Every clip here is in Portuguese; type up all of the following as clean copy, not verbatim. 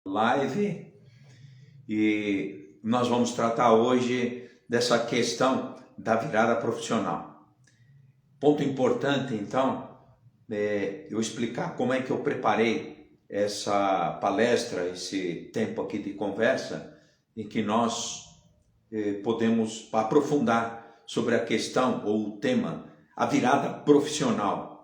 Live e nós vamos tratar hoje dessa questão da virada profissional. Ponto importante, então, é eu explicar como é que eu preparei essa palestra, esse tempo aqui de conversa, em que nós podemos aprofundar sobre a questão ou o tema, a virada profissional.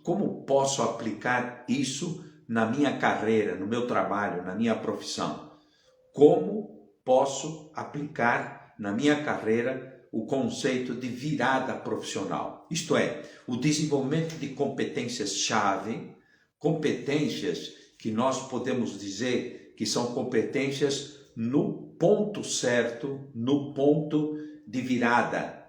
Como posso aplicar isso na minha carreira, no meu trabalho, na minha profissão? Como posso aplicar na minha carreira o conceito de virada profissional? Isto é, o desenvolvimento de competências-chave, competências que nós podemos dizer que são competências no ponto certo, no ponto de virada.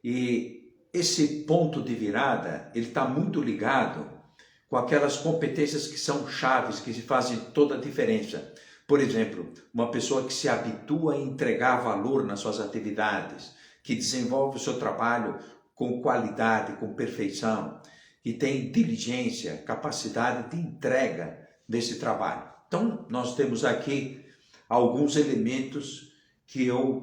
E esse ponto de virada, ele está muito ligado com aquelas competências que são chaves, que fazem toda a diferença. Por exemplo, uma pessoa que se habitua a entregar valor nas suas atividades, que desenvolve o seu trabalho com qualidade, com perfeição, que tem diligência, capacidade de entrega desse trabalho. Então, nós temos aqui alguns elementos que eu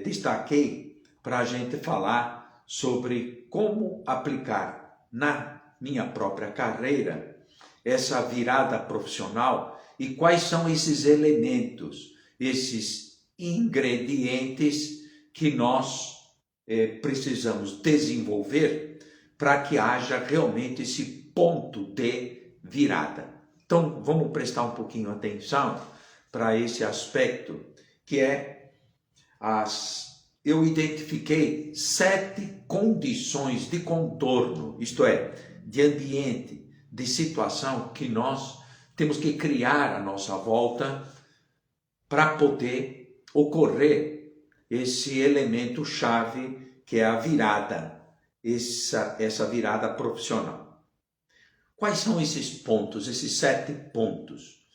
destaquei para a gente falar sobre como aplicar na minha própria carreira essa virada profissional e quais são esses elementos, esses ingredientes que nós precisamos desenvolver para que haja realmente esse ponto de virada. Então, vamos prestar um pouquinho atenção para esse aspecto, que é eu identifiquei 7 condições de contorno, isto é, de ambiente, de situação que nós temos que criar à nossa volta para poder ocorrer esse elemento chave que é a virada, essa virada profissional. Quais são esses pontos, esses 7 pontos?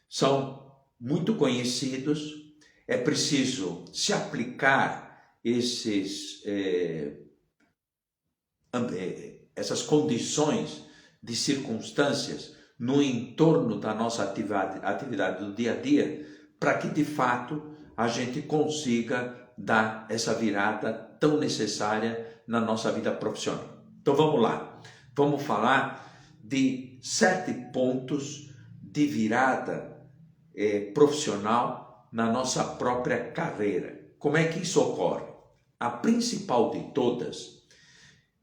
São muito conhecidos, é preciso se aplicar essas condições de circunstâncias no entorno da nossa atividade do dia a dia, para que de fato a gente consiga dar essa virada tão necessária na nossa vida profissional. Então vamos lá, vamos falar de 7 pontos de virada profissional na nossa própria carreira. Como é que isso ocorre? A principal de todas,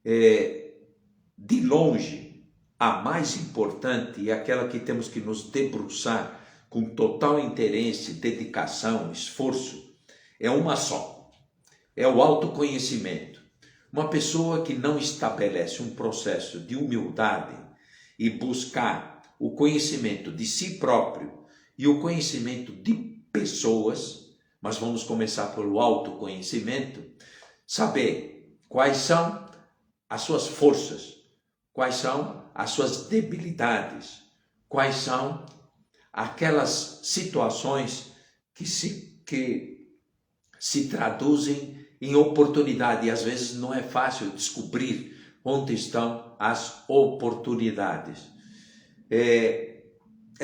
de longe, a mais importante e aquela que temos que nos debruçar com total interesse, dedicação, esforço, é uma só. É o autoconhecimento. Uma pessoa que não estabelece um processo de humildade e buscar o conhecimento de si próprio e o conhecimento de pessoas, mas vamos começar pelo autoconhecimento, saber quais são as suas forças, quais são as suas debilidades, quais são aquelas situações que se traduzem em oportunidade, e às vezes não é fácil descobrir onde estão as oportunidades. É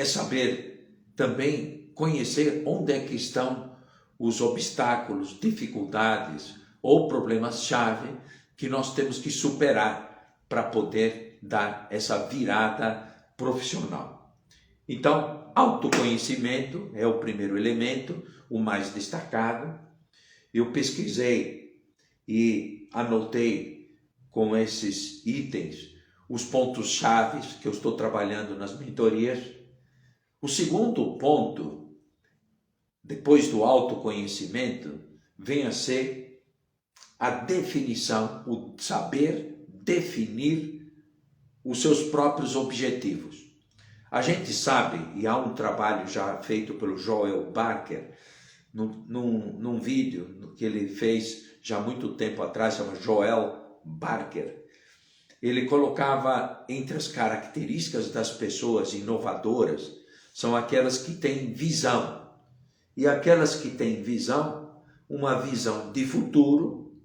saber também conhecer onde é que estão os obstáculos, dificuldades ou problemas-chave que nós temos que superar para poder dar essa virada profissional. Então, autoconhecimento é o primeiro elemento, o mais destacado. Eu pesquisei e anotei com esses itens os pontos-chave que eu estou trabalhando nas mentorias. O segundo ponto, depois do autoconhecimento, vem a ser a definição, o saber definir os seus próprios objetivos. A gente sabe, e há um trabalho já feito pelo Joel Barker, num vídeo que ele fez já há muito tempo atrás, chama Joel Barker. Ele colocava entre as características das pessoas inovadoras, são aquelas que têm visão. E aquelas que têm visão, uma visão de futuro,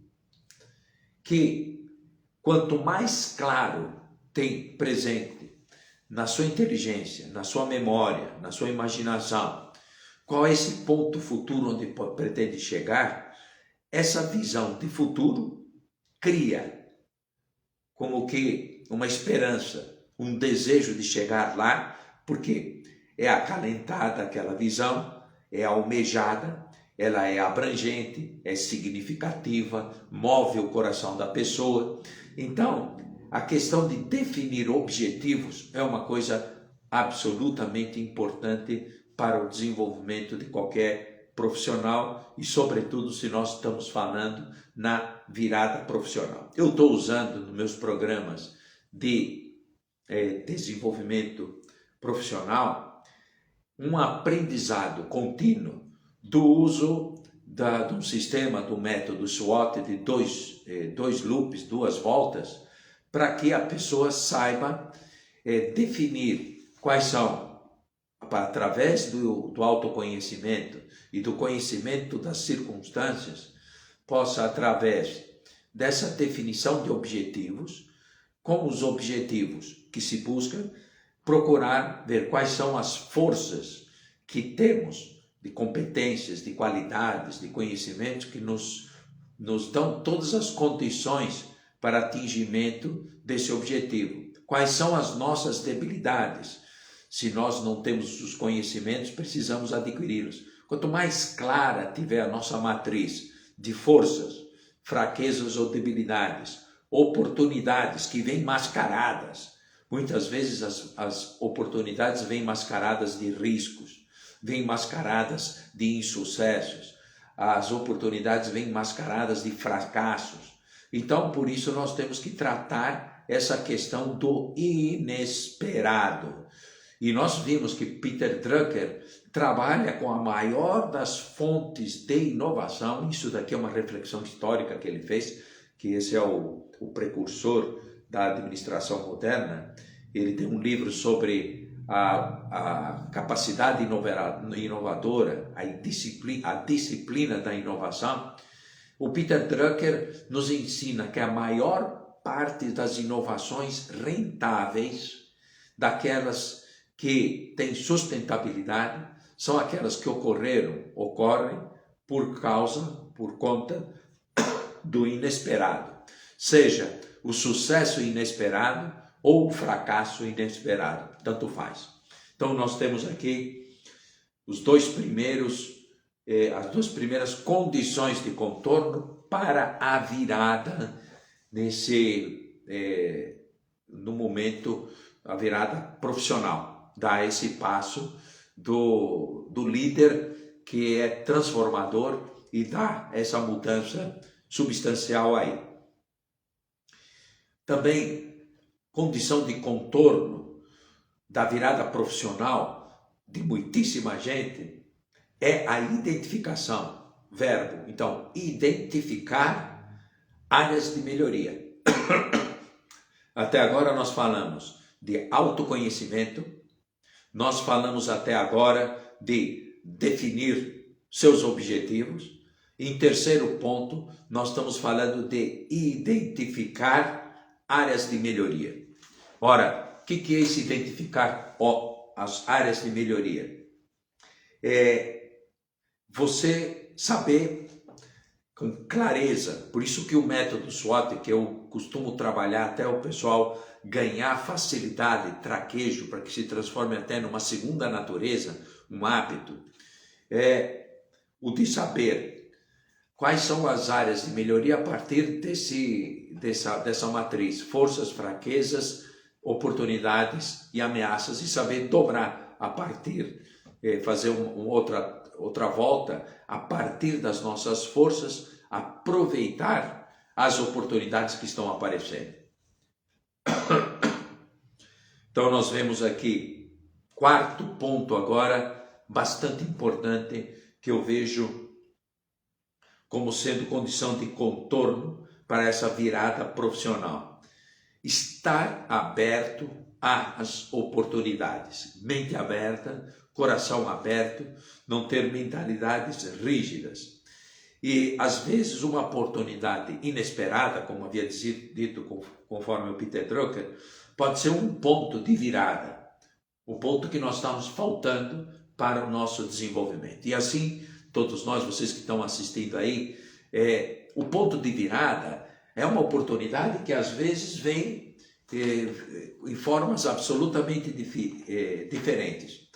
que quanto mais claro tem presente na sua inteligência, na sua memória, na sua imaginação, qual é esse ponto futuro onde pretende chegar, essa visão de futuro cria como que uma esperança, um desejo de chegar lá, porque é acalentada aquela visão, é almejada, ela é abrangente, é significativa, move o coração da pessoa. Então, a questão de definir objetivos é uma coisa absolutamente importante para o desenvolvimento de qualquer profissional e, sobretudo, se nós estamos falando na virada profissional. Eu estou usando nos meus programas de desenvolvimento profissional um aprendizado contínuo do uso de um sistema, do método SWOT de dois loops, 2 voltas, para que a pessoa saiba definir quais são, através do autoconhecimento e do conhecimento das circunstâncias, possa, através dessa definição de objetivos, com os objetivos que se busca, procurar ver quais são as forças que temos de competências, de qualidades, de conhecimentos que nos dão todas as condições para atingimento desse objetivo. Quais são as nossas debilidades? Se nós não temos os conhecimentos, precisamos adquiri-los. Quanto mais clara tiver a nossa matriz de forças, fraquezas ou debilidades, oportunidades que vêm mascaradas, muitas vezes as oportunidades vêm mascaradas de riscos, vêm mascaradas de insucessos, as oportunidades vêm mascaradas de fracassos. Então, por isso, nós temos que tratar essa questão do inesperado. E nós vimos que Peter Drucker trabalha com a maior das fontes de inovação. Isso daqui é uma reflexão histórica que ele fez, que esse é o precursor da administração moderna. Ele tem um livro sobre a capacidade inovadora, a disciplina da inovação. O Peter Drucker nos ensina que a maior parte das inovações rentáveis, daquelas que têm sustentabilidade, são aquelas que ocorrem por conta do inesperado, seja o sucesso inesperado ou o fracasso inesperado, tanto faz. Então nós temos aqui as duas primeiras condições de contorno para a virada no momento, a virada profissional, dar esse passo do líder que é transformador e dá essa mudança substancial aí. Também condição de contorno da virada profissional de muitíssima gente é a identificação, verbo. Então, identificar áreas de melhoria. Até agora nós falamos de autoconhecimento, nós falamos até agora de definir seus objetivos. Em terceiro ponto, nós estamos falando de identificar áreas de melhoria. Ora, o que é esse identificar as áreas de melhoria? É você saber com clareza, por isso que o método SWOT, que eu costumo trabalhar até o pessoal ganhar facilidade, traquejo, para que se transforme até numa segunda natureza, um hábito, é o de saber quais são as áreas de melhoria a partir dessa matriz, forças, fraquezas, oportunidades e ameaças, e saber dobrar a partir, fazer outra volta, a partir das nossas forças, aproveitar as oportunidades que estão aparecendo. Então nós vemos aqui, quarto ponto agora, bastante importante, que eu vejo como sendo condição de contorno para essa virada profissional. Estar aberto às oportunidades, mente aberta, coração aberto, não ter mentalidades rígidas. E às vezes uma oportunidade inesperada, como havia dito conforme o Peter Drucker, pode ser um ponto de virada, o ponto que nós estamos faltando para o nosso desenvolvimento. E assim, todos nós, vocês que estão assistindo aí, o ponto de virada é uma oportunidade que às vezes vem em formas absolutamente diferentes.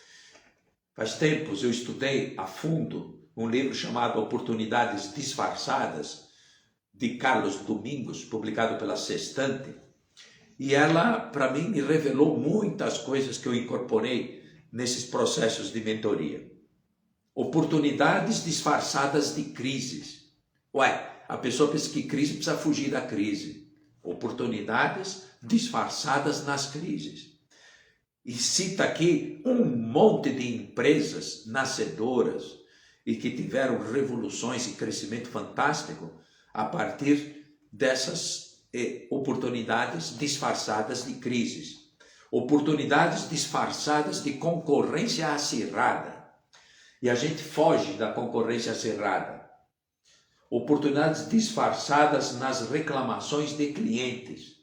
Faz tempos eu estudei a fundo um livro chamado Oportunidades Disfarçadas, de Carlos Domingos, publicado pela Sextante, e ela, para mim, me revelou muitas coisas que eu incorporei nesses processos de mentoria. Oportunidades disfarçadas de crises. A pessoa pensa que crise precisa fugir da crise. Oportunidades disfarçadas nas crises. E cita aqui um monte de empresas nascedoras e que tiveram revoluções e crescimento fantástico a partir dessas oportunidades disfarçadas de crises. Oportunidades disfarçadas de concorrência acirrada. E a gente foge da concorrência acirrada. Oportunidades disfarçadas nas reclamações de clientes.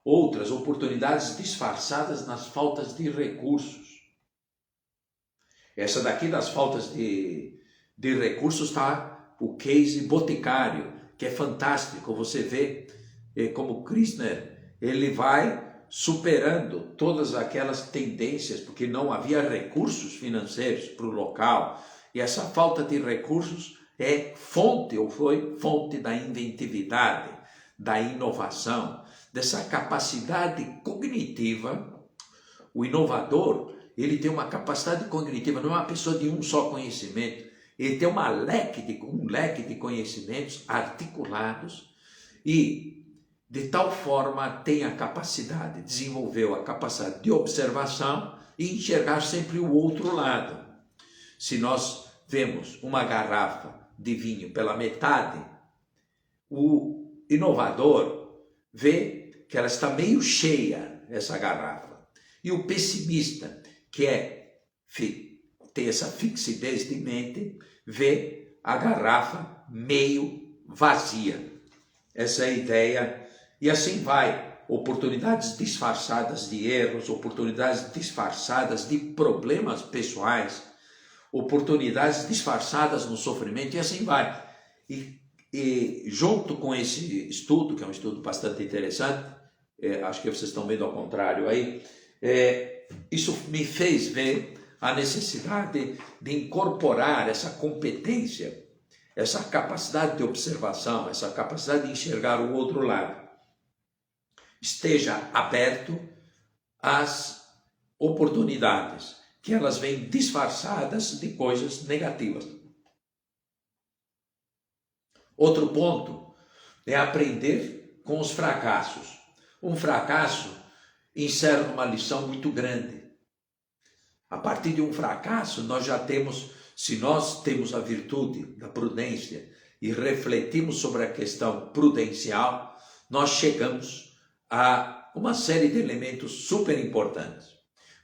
Outras oportunidades disfarçadas nas faltas de recursos. Essa daqui das faltas de recursos está o case boticário, que é fantástico. Você vê como Kirchner, ele vai superando todas aquelas tendências, porque não havia recursos financeiros para o local. E essa falta de recursos foi fonte da inventividade, da inovação, dessa capacidade cognitiva. O inovador, ele tem uma capacidade cognitiva, não é uma pessoa de um só conhecimento, ele tem um leque de conhecimentos articulados e de tal forma desenvolveu a capacidade de observação e enxergar sempre o outro lado. Se nós vemos uma garrafa de vinho pela metade, o inovador vê que ela está meio cheia, essa garrafa. E o pessimista, que tem essa fixidez de mente, vê a garrafa meio vazia. Essa é a ideia. E assim vai. Oportunidades disfarçadas de erros, oportunidades disfarçadas de problemas pessoais, oportunidades disfarçadas no sofrimento, e assim vai. E junto com esse estudo, que é um estudo bastante interessante, acho que vocês estão vendo ao contrário aí, isso me fez ver a necessidade de incorporar essa competência, essa capacidade de observação, essa capacidade de enxergar o outro lado. Esteja aberto às oportunidades, que elas vêm disfarçadas de coisas negativas. Outro ponto é aprender com os fracassos. Um fracasso encerra uma lição muito grande. A partir de um fracasso, nós já temos, se nós temos a virtude da prudência e refletimos sobre a questão prudencial, nós chegamos a uma série de elementos super importantes.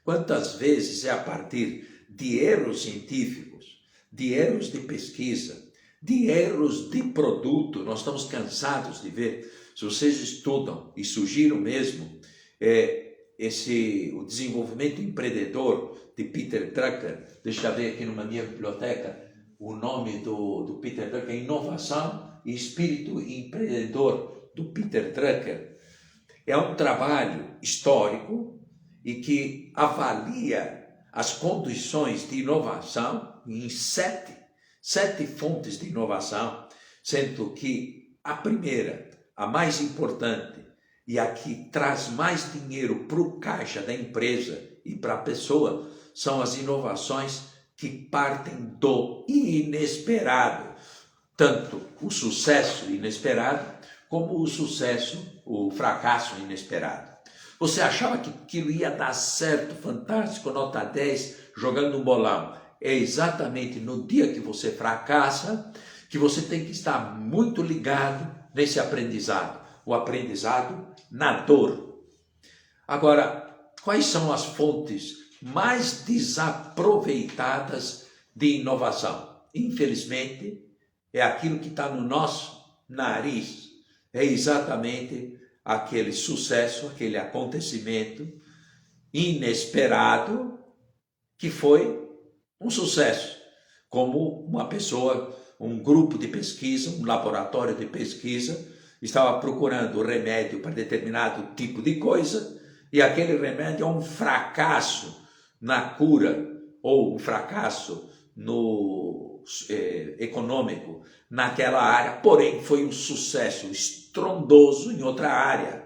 Quantas vezes é a partir de erros científicos, de erros de pesquisa, de erros de produto, nós estamos cansados de ver, se vocês estudam e sugiram mesmo, o desenvolvimento empreendedor de Peter Drucker, deixa eu ver aqui numa minha biblioteca, o nome do Peter Drucker, Inovação e Espírito Empreendedor, do Peter Drucker. É um trabalho histórico e que avalia as condições de inovação em sete fontes de inovação, sendo que a primeira, a mais importante e a que traz mais dinheiro para o caixa da empresa e para a pessoa, são as inovações que partem do inesperado, tanto o sucesso inesperado como o fracasso inesperado. Você achava que aquilo ia dar certo, fantástico, nota 10, jogando um bolão. É exatamente no dia que você fracassa que você tem que estar muito ligado nesse aprendizado. O aprendizado na dor. Agora, quais são as fontes mais desaproveitadas de inovação? Infelizmente, é aquilo que está no nosso nariz. É exatamente aquele sucesso, aquele acontecimento inesperado que foi um sucesso, como uma pessoa, um grupo de pesquisa, um laboratório de pesquisa estava procurando remédio para determinado tipo de coisa e aquele remédio é um fracasso na cura ou um fracasso no econômico naquela área, porém foi um sucesso estrondoso em outra área.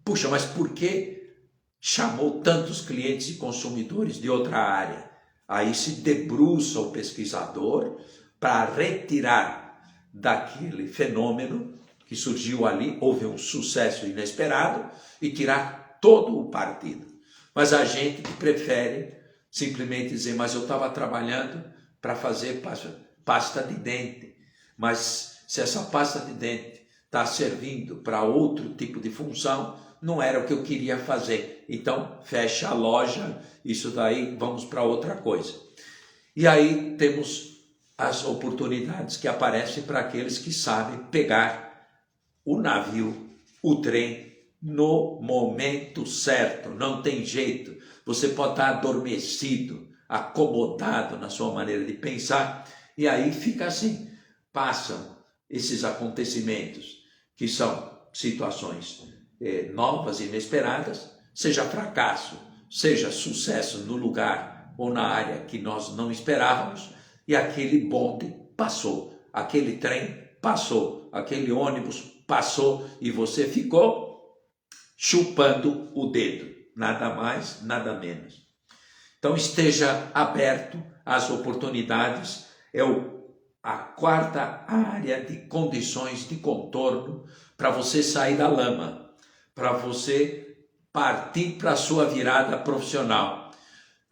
Puxa, mas por que chamou tantos clientes e consumidores de outra área? Aí se debruça o pesquisador para retirar daquele fenômeno que surgiu ali, houve um sucesso inesperado, e tirar todo o partido. Mas a gente prefere simplesmente dizer, mas eu estava trabalhando para fazer pasta de dente, mas se essa pasta de dente está servindo para outro tipo de função, não era o que eu queria fazer. Então, fecha a loja, isso daí, vamos para outra coisa. E aí temos as oportunidades que aparecem para aqueles que sabem pegar o navio, o trem, no momento certo. Não tem jeito. Você pode estar adormecido, acomodado na sua maneira de pensar, e aí fica assim. Passam esses acontecimentos, que são situações novas, inesperadas, seja fracasso, seja sucesso no lugar ou na área que nós não esperávamos, e aquele bonde passou, aquele trem passou, aquele ônibus passou e você ficou chupando o dedo, nada mais, nada menos. Então esteja aberto às oportunidades, a quarta área de condições de contorno para você sair da lama, para você partir para a sua virada profissional.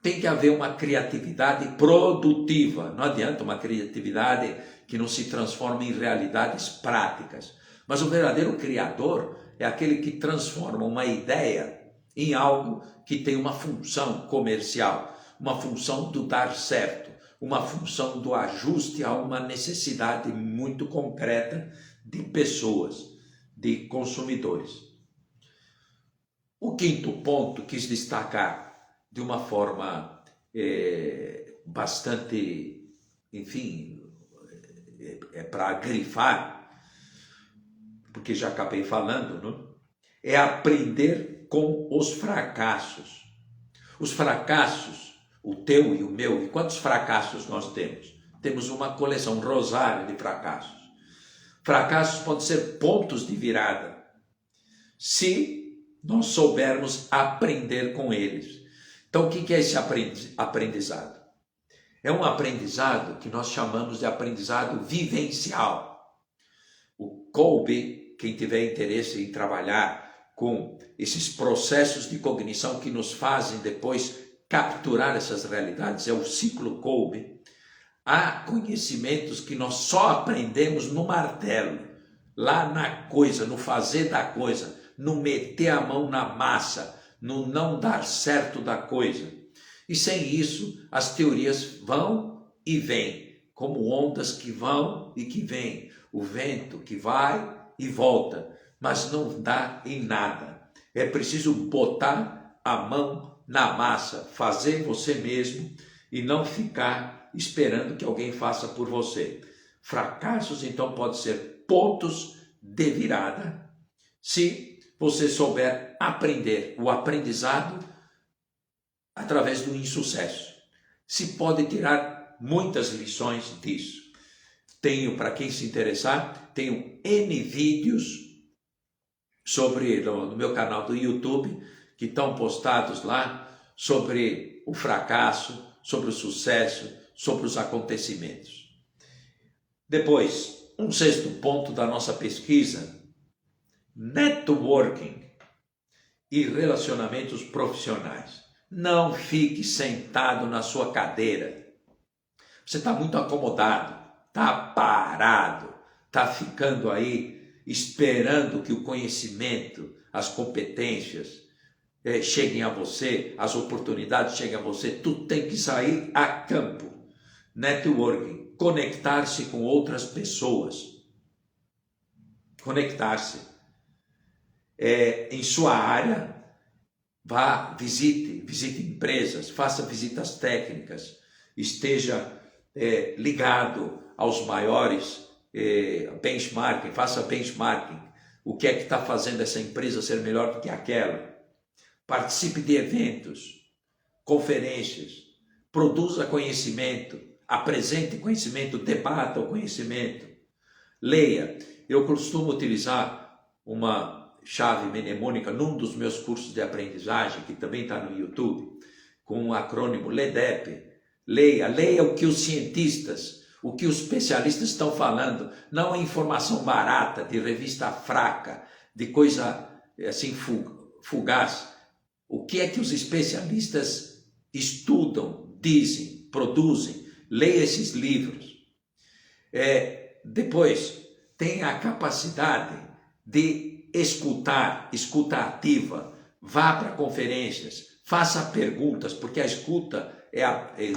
Tem que haver uma criatividade produtiva, não adianta uma criatividade que não se transforma em realidades práticas. Mas o verdadeiro criador é aquele que transforma uma ideia em algo que tem uma função comercial, uma função do dar certo, uma função do ajuste a uma necessidade muito concreta de pessoas, de consumidores. O quinto ponto quis destacar de uma forma bastante, enfim, para grifar, porque já acabei falando, não? É aprender com os fracassos. Os fracassos, o teu e o meu, e quantos fracassos nós temos? Temos uma coleção, um rosário de fracassos. Fracassos podem ser pontos de virada, se nós soubermos aprender com eles. Então, o que é esse aprendizado? É um aprendizado que nós chamamos de aprendizado vivencial. O Kolbe, quem tiver interesse em trabalhar com esses processos de cognição que nos fazem depois capturar essas realidades, é o ciclo Kolbe. Há conhecimentos que nós só aprendemos no martelo, lá na coisa, no fazer da coisa, no meter a mão na massa, no não dar certo da coisa. E sem isso, as teorias vão e vêm, como ondas que vão e que vêm, o vento que vai e volta, mas não dá em nada. É preciso botar a mão na massa, fazer você mesmo e não ficar esperando que alguém faça por você. Fracassos, então, podem ser pontos de virada, se você souber aprender o aprendizado através do insucesso. Se pode tirar muitas lições disso. Tenho, para quem se interessar, tenho N vídeos no meu canal do YouTube, que estão postados lá, sobre o fracasso, sobre o sucesso, sobre os acontecimentos. Depois, um sexto ponto da nossa pesquisa, networking e relacionamentos profissionais. Não fique sentado na sua cadeira. Você está muito acomodado, está parado, está ficando aí esperando que o conhecimento, as competências cheguem a você, as oportunidades cheguem a você. Tu tem que sair a campo. Networking, conectar-se com outras pessoas. Conectar-se. em sua área, vá, visite empresas, faça visitas técnicas, esteja ligado aos maiores benchmarking, faça benchmarking. O que é que está fazendo essa empresa ser melhor do que aquela? Participe de eventos, conferências, produza conhecimento, apresente conhecimento, debata o conhecimento, leia. Eu costumo utilizar uma chave mnemônica num dos meus cursos de aprendizagem, que também está no YouTube, com o acrônimo LEDEP. Leia o que os cientistas, o que os especialistas estão falando, não é informação barata, de revista fraca, de coisa assim fugaz. O que é que os especialistas estudam, dizem, produzem? Leia esses livros. Depois, tenha a capacidade de escutar, escuta ativa, vá para conferências, faça perguntas, porque a escuta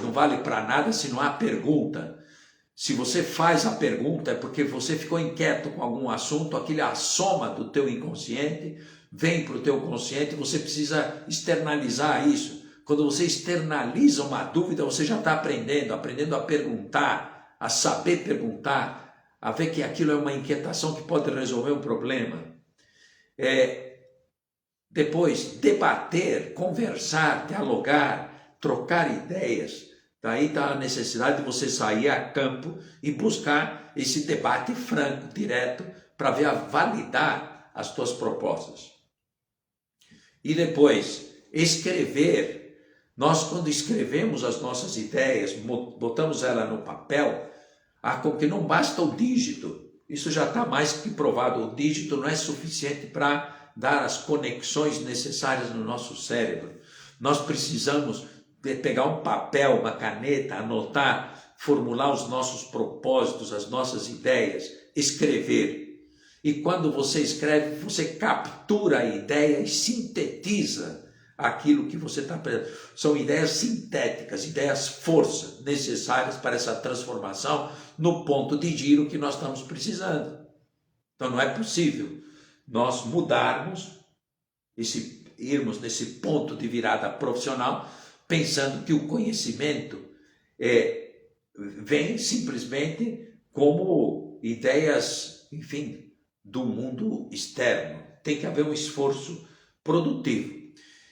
não vale para nada se não há pergunta. Se você faz a pergunta é porque você ficou inquieto com algum assunto, aquilo é a soma do teu inconsciente, vem para o teu consciente, você precisa externalizar isso. Quando você externaliza uma dúvida, você já está aprendendo a perguntar, a saber perguntar, a ver que aquilo é uma inquietação que pode resolver um problema. Depois, debater, conversar, dialogar, trocar ideias. Daí está a necessidade de você sair a campo e buscar esse debate franco, direto, para validar as tuas propostas. E depois, escrever. Nós, quando escrevemos as nossas ideias, botamos ela no papel, porque não basta o dígito. Isso já está mais que provado. O dígito não é suficiente para dar as conexões necessárias no nosso cérebro. Nós precisamos pegar um papel, uma caneta, anotar, formular os nossos propósitos, as nossas ideias, escrever. E quando você escreve, você captura a ideia e sintetiza aquilo que você está pensando. São ideias sintéticas, ideias força, necessárias para essa transformação no ponto de giro que nós estamos precisando. Então não é possível nós mudarmos, irmos nesse ponto de virada profissional, pensando que o conhecimento vem simplesmente como ideias, enfim, do mundo externo. Tem que haver um esforço produtivo.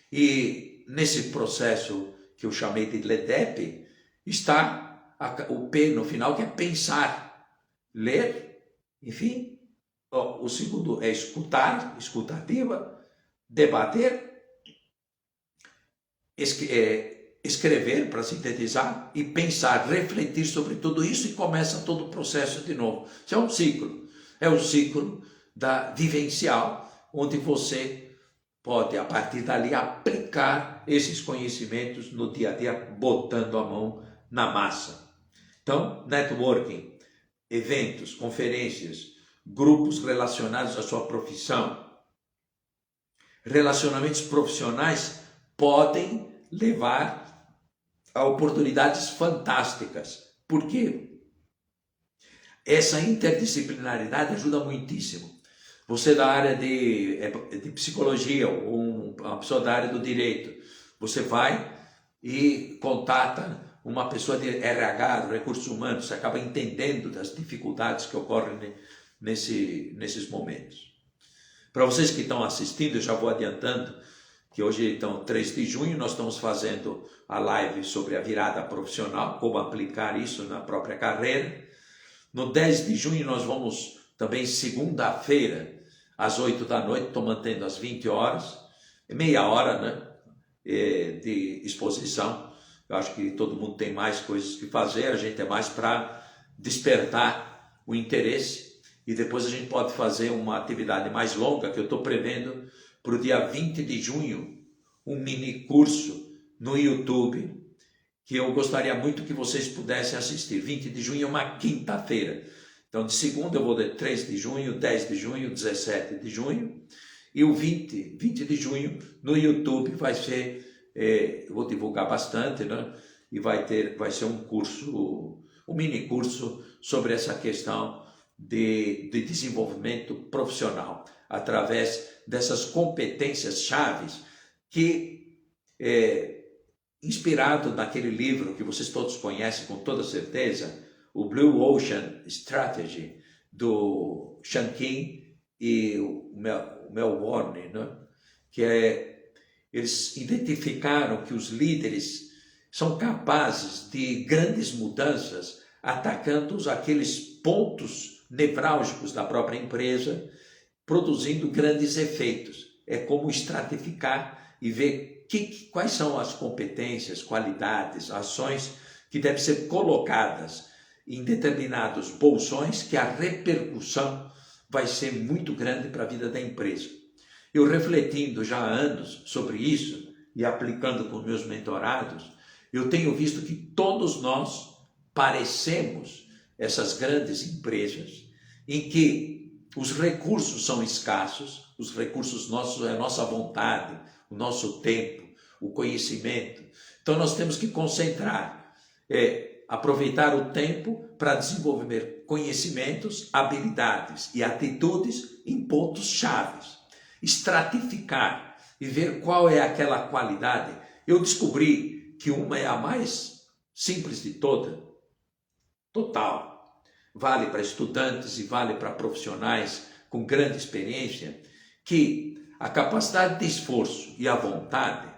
E nesse processo que eu chamei de LEDEP, está o P no final, que é pensar, ler, enfim. O segundo é escutar, escutativa, debater, escrever para sintetizar e pensar, refletir sobre tudo isso, e começa todo o processo de novo. Isso é um ciclo. É o ciclo da vivencial, onde você pode, a partir dali, aplicar esses conhecimentos no dia a dia, botando a mão na massa. Então, networking, eventos, conferências, grupos relacionados à sua profissão, relacionamentos profissionais podem levar a oportunidades fantásticas. Por quê? Essa interdisciplinaridade ajuda muitíssimo. Você da área de psicologia, ou uma pessoa da área do direito, você vai e contata uma pessoa de RH, do recursos humanos, você acaba entendendo das dificuldades que ocorrem nesses momentos. Para vocês que estão assistindo, eu já vou adiantando que hoje, então, 3 de junho, nós estamos fazendo a live sobre a virada profissional, como aplicar isso na própria carreira. No 10 de junho, nós vamos também, segunda-feira, às 8 da noite, estou mantendo às 20 horas, meia hora, né, de exposição. Eu acho que todo mundo tem mais coisas que fazer, a gente é mais para despertar o interesse, e depois a gente pode fazer uma atividade mais longa, que eu estou prevendo para o dia 20 de junho, um mini curso no YouTube, que eu gostaria muito que vocês pudessem assistir. 20 de junho é uma quinta-feira. Então, de segunda eu vou de 3 de junho, 10 de junho, 17 de junho. E o 20 de junho no YouTube vai ser, eu vou divulgar bastante, né? E vai ser um curso, um mini curso sobre essa questão de desenvolvimento profissional. através dessas competências chaves que, inspirado naquele livro que vocês todos conhecem com toda certeza, o Blue Ocean Strategy, do Shankin e o Mel Warner, né? Eles identificaram que os líderes são capazes de grandes mudanças atacando aqueles pontos nevrálgicos da própria empresa, produzindo grandes efeitos. É como estratificar e ver quais são as competências, qualidades, ações que devem ser colocadas em determinados bolsões que a repercussão vai ser muito grande para a vida da empresa. Eu refletindo já há anos sobre isso e aplicando com meus mentorados, eu tenho visto que todos nós parecemos essas grandes empresas em que os recursos são escassos, os recursos nossos é a nossa vontade, o nosso tempo, o conhecimento. Então nós temos que concentrar, aproveitar o tempo para desenvolver conhecimentos, habilidades e atitudes em pontos chaves. Estratificar e ver qual é aquela qualidade. Eu descobri que uma é a mais simples de todas, total. Vale para estudantes e vale para profissionais com grande experiência, que a capacidade de esforço e a vontade,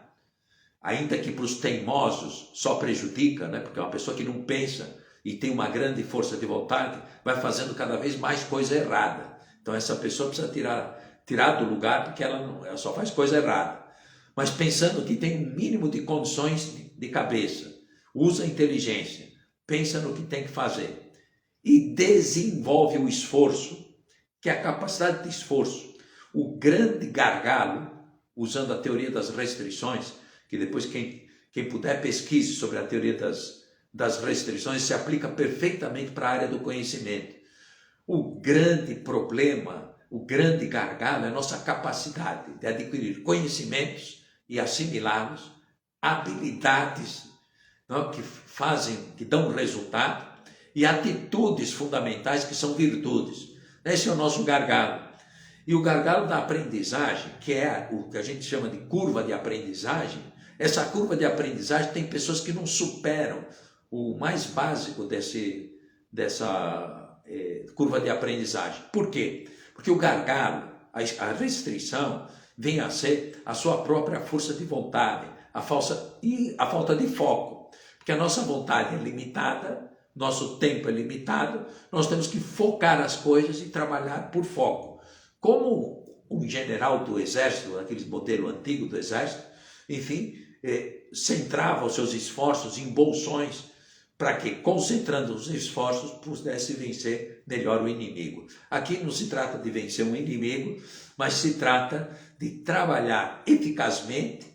ainda que para os teimosos só prejudica, né? Porque uma pessoa que não pensa e tem uma grande força de vontade vai fazendo cada vez mais coisa errada. Então essa pessoa precisa tirar do lugar porque ela só faz coisa errada. Mas pensando que tem um mínimo de condições de cabeça, usa a inteligência, pensa no que tem que fazer e desenvolve o esforço, que é a capacidade de esforço. O grande gargalo, usando a teoria das restrições, que depois quem puder pesquise sobre a teoria das restrições, se aplica perfeitamente para a área do conhecimento. O grande problema, o grande gargalo é a nossa capacidade de adquirir conhecimentos e assimilá-los, habilidades, não, que dão resultado, e atitudes fundamentais que são virtudes. Esse é o nosso gargalo. E o gargalo da aprendizagem, que é o que a gente chama de curva de aprendizagem, essa curva de aprendizagem tem pessoas que não superam o mais básico dessa curva de aprendizagem. Por quê? Porque o gargalo, a restrição, vem a ser a sua própria força de vontade, a falta de foco. Porque a nossa vontade é limitada, nosso tempo é limitado, nós temos que focar as coisas e trabalhar por foco. Como um general do exército, aquele modelo antigo do exército, enfim, centrava os seus esforços em bolsões para que, concentrando os esforços, pudesse vencer melhor o inimigo. Aqui não se trata de vencer um inimigo, mas se trata de trabalhar eficazmente,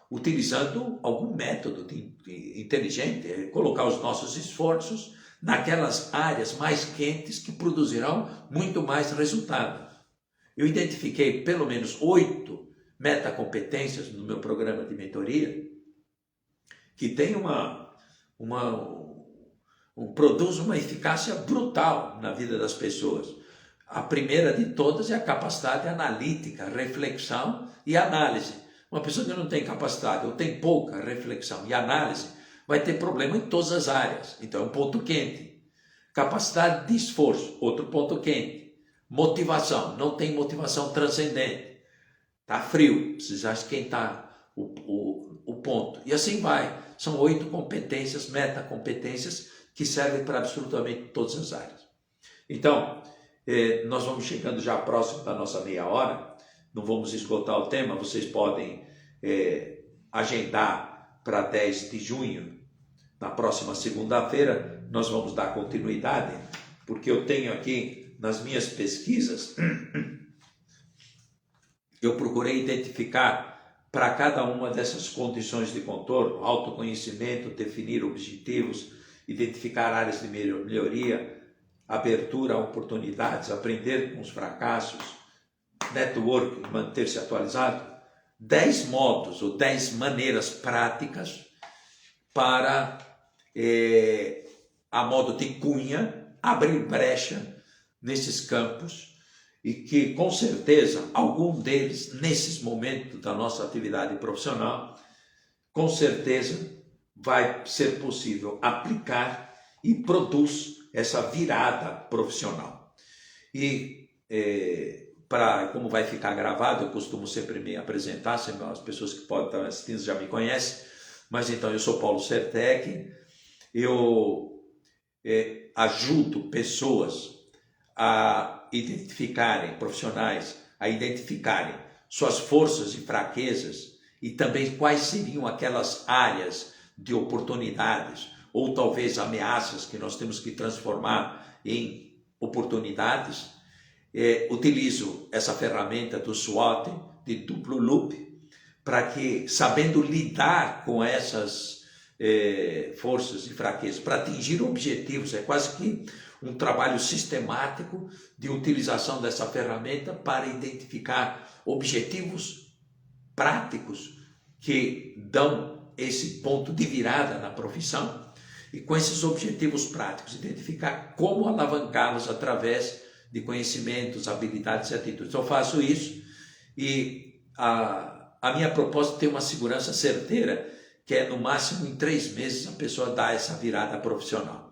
utilizando algum método inteligente, colocar os nossos esforços naquelas áreas mais quentes que produzirão muito mais resultado. Eu identifiquei pelo menos 8 metacompetências no meu programa de mentoria que tem produz uma eficácia brutal na vida das pessoas. A primeira de todas é a capacidade analítica, reflexão e análise. Uma pessoa que não tem capacidade ou tem pouca reflexão e análise vai ter problema em todas as áreas. Então é um ponto quente. Capacidade de esforço, outro ponto quente. Motivação, não tem motivação transcendente. Está frio, precisa esquentar o ponto. E assim vai. São 8 competências, metacompetências, que servem para absolutamente todas as áreas. Então, nós vamos chegando já próximo da nossa meia hora, não vamos esgotar o tema, vocês podem agendar para 10 de junho, na próxima segunda-feira, nós vamos dar continuidade, porque eu tenho aqui, nas minhas pesquisas, eu procurei identificar para cada uma dessas condições de contorno, autoconhecimento, definir objetivos, identificar áreas de melhoria, abertura a oportunidades, aprender com os fracassos, network, manter-se atualizado, 10 modos ou 10 maneiras práticas para, a modo de cunha, abrir brecha nesses campos e que com certeza algum deles, nesses momentos da nossa atividade profissional, com certeza vai ser possível aplicar e produz essa virada profissional. E como vai ficar gravado, eu costumo sempre me apresentar, as pessoas que podem estar assistindo já me conhecem, mas então eu sou Paulo Sertec, eu ajudo pessoas a identificarem, profissionais, a identificarem suas forças e fraquezas e também quais seriam aquelas áreas de oportunidades ou talvez ameaças que nós temos que transformar em oportunidades. Utilizo essa ferramenta do SWOT, de duplo loop, para que, sabendo lidar com essas forças e fraquezas, para atingir objetivos, é quase que um trabalho sistemático de utilização dessa ferramenta para identificar objetivos práticos que dão esse ponto de virada na profissão e com esses objetivos práticos identificar como alavancá-los através de conhecimentos, habilidades e atitudes. Eu faço isso e a minha proposta tem uma segurança certeira, que é no máximo em 3 meses a pessoa dá essa virada profissional.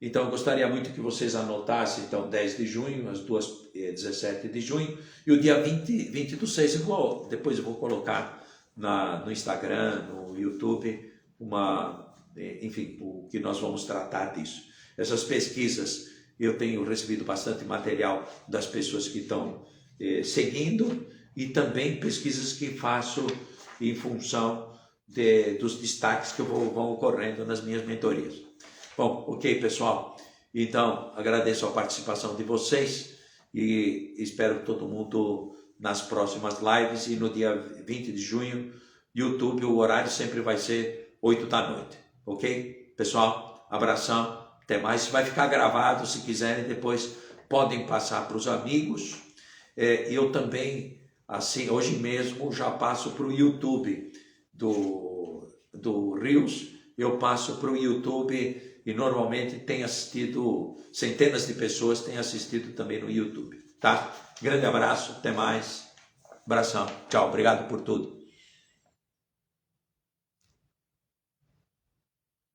Então eu gostaria muito que vocês anotassem, então 10 de junho, as 17 de junho, e o dia 20 do 6, depois eu vou colocar no Instagram, no YouTube, enfim, o que nós vamos tratar disso. Essas pesquisas, eu tenho recebido bastante material das pessoas que estão seguindo e também pesquisas que faço em função dos destaques que vão ocorrendo nas minhas mentorias. Bom, ok, pessoal? Então, agradeço a participação de vocês e espero todo mundo nas próximas lives e no dia 20 de junho, YouTube, o horário sempre vai ser 8 da noite, ok? Pessoal, abração, até mais. Vai ficar gravado, se quiserem, depois podem passar para os amigos. Eu também, assim, hoje mesmo já passo para o YouTube do Reels, eu passo para o YouTube e normalmente tem assistido, centenas de pessoas têm assistido também no YouTube, tá? Grande abraço, até mais, abração, tchau, obrigado por tudo.